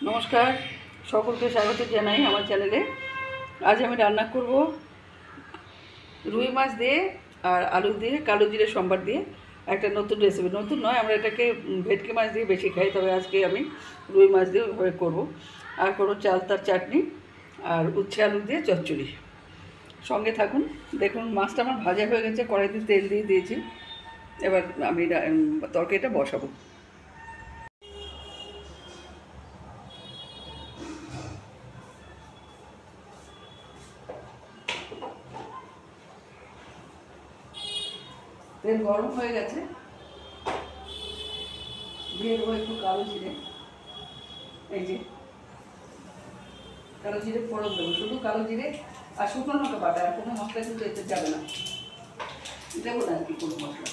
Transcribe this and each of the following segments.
নমস্কার, সকলকে স্বাগত জানাই আমার চ্যানেলে। আজ আমি রান্না করব রুই মাছ দিয়ে আর আলু দিয়ে কালো জিরে সম্বার দিয়ে একটা নতুন রেসিপি। নতুন নয়, আমরা এটাকে ভেটকি মাছ দিয়ে বেশি খাই, তবে আজকে আমি রুই মাছ দিয়ে ওইভাবে করবো। আর করবো চালতার চাটনি আর উচ্ছে আলু দিয়ে চচ্চড়ি। সঙ্গে থাকুন, দেখুন মাছটা আমার ভাজা হয়ে গেছে, কড়াইতে তেল দিয়ে দিয়েছি। এবার আমি তরকারিটা বসাবো। তেল গরম হয়ে গেছে, দিয়ে দেবো একটু কালো জিরে। এই যে কালো জিরে ফোড়ন দেবো, শুধু কালো জিরে আর শুকনো লঙ্কা বাটা, আর কোনো মশলা কিন্তু এতে যাবে না, দেবো না আর কি কোনো মশলা।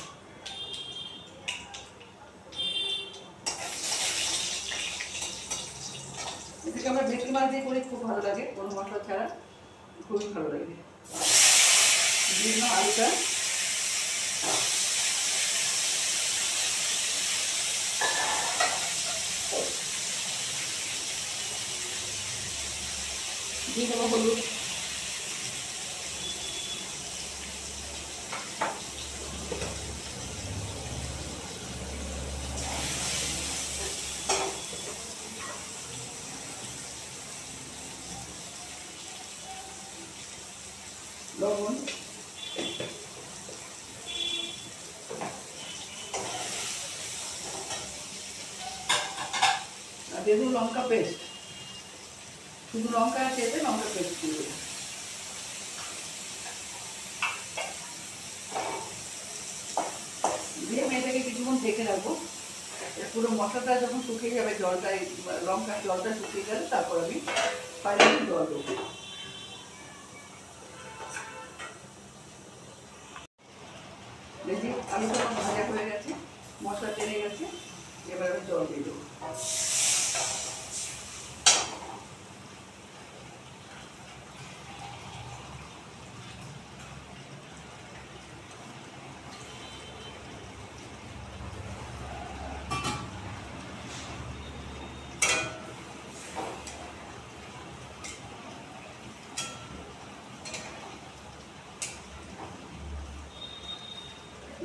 এদিকে আমরা ভেটকি মাছ দিয়ে করে খুব ভালো লাগে, কোনো মশলা ছাড়া খুবই ভালো লাগে। দিয়ে দিলাম আলুটা, দিয়ে দেবো হলুদ, লবণ, আর দিয়ে দেবো লঙ্কা পেস্ট। শুধু লঙ্কা আছে, এতে লঙ্কা পেস্ট দিয়ে দেবো। দিয়ে আমি এটাকে কিছুক্ষণ ঢেকে রাখবো। পুরো মশলাটা যখন শুকিয়ে যাবে, জলটা লঙ্কার জলটা শুকিয়ে গেলে তারপর আমি ফাইনালি জল দেবো। দেখি আলুটা আমার ভাজা হয়ে গেছে, মশলা টেনে গেছে, এবার আমি জল দিয়ে দেবো।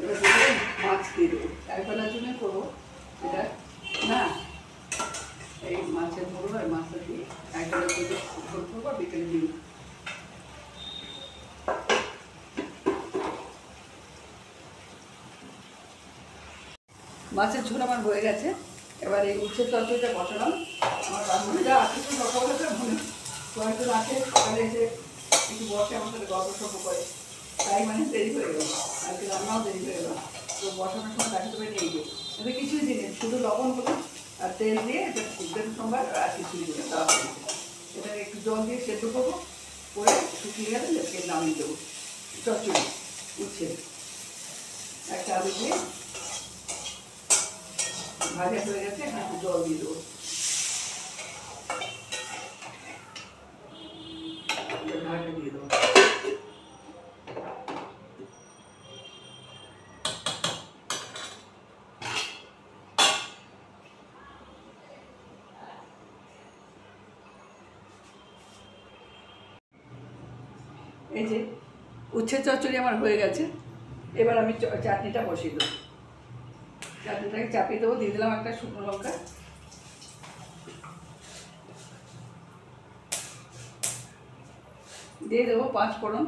এবার মাছ দিয়ে দেবো, একবেলার জন্য করবো এটা না, এই মাছের ধরবো আর মাছটা দিয়ে একবেলার জন্য ঝোল করবো, বিকেলে দিন। মাছের ঝোল আমার হয়ে গেছে, এবার এই উচ্ছের তরকারিটা বসালাম। আমার বান্ধবীরা আছে তো সকালবেলা, মনে কয়েকজন আছে সকালে এসে একটু বসে আমার সাথে গল্প সল্প করে, তাই মানে দেরি হয়ে গেল, আজকে রান্নাও দেরি হয়ে গেল। তো বসানোর সময় তাকে তবে নিয়ে গিয়ে এতে কিছুই দিনে শুধু লবণ হলো আর তেল দিয়ে এটা দেড় সোমবার আর কিছুই দিলে দেওয়া হয়ে গেছে। এটাকে একটু জল দিয়ে সেদ্ধ করবো, করে শুকিয়ে গেলে এটাকে নামিয়ে দেবো। চচ্চড়ি উচ্ছে একটা আলু দিয়ে ভাজা হয়ে গেছে, এখন একটু জল দিয়ে দেবো। ঢাকা দিয়ে দেবো। এই যে উচ্ছে চচ্চড়ি আমার হয়ে গেছে, এবার আমি চাটনিটা বসিয়ে দেবো। চাটনিটাকে চাপিয়ে দেবো, দিয়ে দিলাম একটা শুকনো লঙ্কা, দিয়ে দেবো 5 ফোড়ন,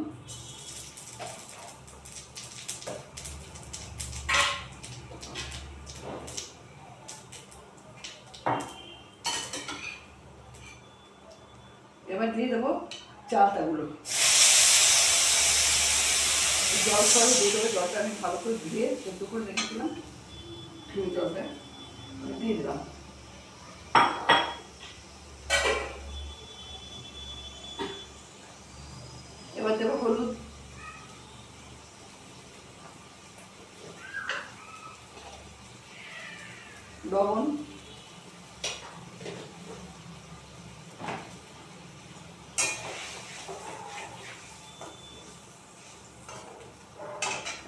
এবার দিয়ে দেবো চালতাগুলো, জল ফল দিয়ে দেবো। জলটা আমি ভালো করে ধুয়ে সেদ্ধ করে রেখেছিলাম, জলটা দিয়ে দিলাম। এবার দেবো হলুদ, লবণ,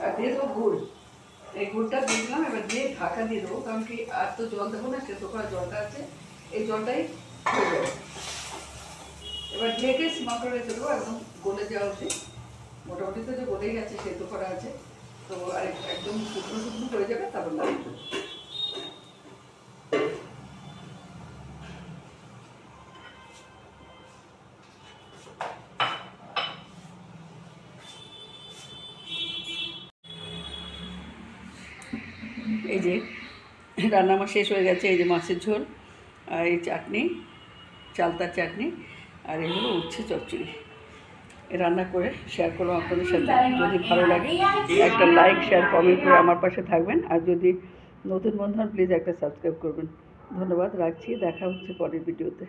আর দিয়ে দেবো গুড়। এই গুড়টা দিয়ে দিলাম, এবার দিয়ে ঢাকা দিয়ে দেবো, কারণ কি আর তো জল দেবো না, সেদ্ধ করা জলটা আছে, এই জলটাই হয়ে যাবে। এবার ঢেকে সীমা করে রেখে দেবো, একদম গলে যাওয়া উচিত। মোটামুটি তো যে গলেই গেছে, সেদ্ধ করা আছে, তো আর একদম শুকনো শুকনো হয়ে যাবে, তারপর নামিয়ে দেবো। এই যে রান্না আমার শেষ হয়ে গেছে। এই যে মাছের ঝোল, আর এই চাটনি, চালতার চাটনি, আর এই হলো উচ্ছে চচ্চড়ি। রান্না করে শেয়ার করলাম আপনাদের সাথে। যদি ভালো লাগে একটা লাইক, শেয়ার, কমেন্ট করে আমার পাশে থাকবেন। আর যদি নতুন বন্ধু হন প্লিজ একটা সাবস্ক্রাইব করবেন। ধন্যবাদ, রাখছি। দেখা হচ্ছে পরের ভিডিওতে।